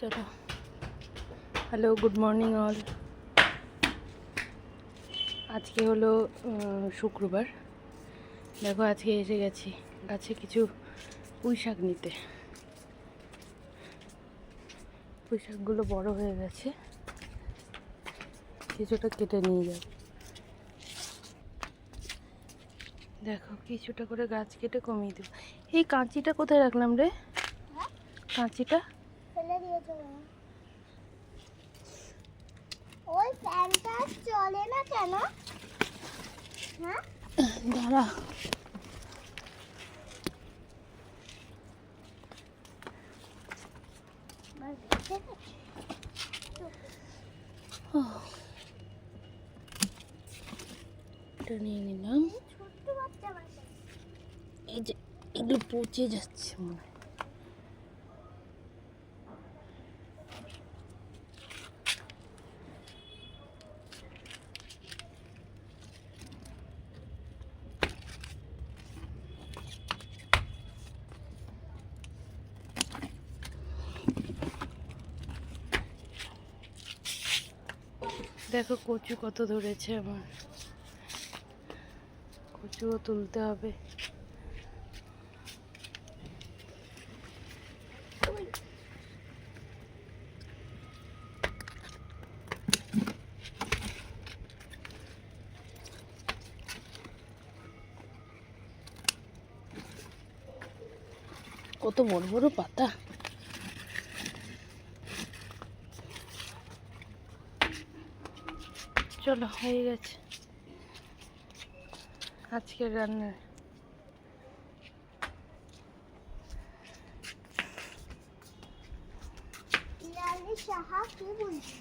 চলো, hello, good morning all. আজকে হলো শুক্রবার। দেখো, আজকে এসে গেছি গাছে কিছু পুঁই শাক নিতে। পুঁই শাকগুলো বড় হয়ে গেছে, কিছুটা কেটে নিয়ে যাব। দেখো, কিছুটা করে গাছ কেটে কমিয়ে দেবো। এই কাঁচিটা কোথায় রাখলাম রে? কাঁচিটা ফেলে দিয়েছো? ওই ফ্যানটা চলে না কেন? হ্যাঁ, দাঁড়া। এটা নিয়ে নিলাম। ছোট্ট বাচ্চা বাচ্চা। এই যে এগুলো পচে যাচ্ছে মনে হয়। দেখো, কচু কত ধরেছে আমার। কচুও তুলতে হবে। কত বড় বড় পাতা। চলো, হয়ে গেছে আজকের রান্না। লালি সাহা কি বলছি?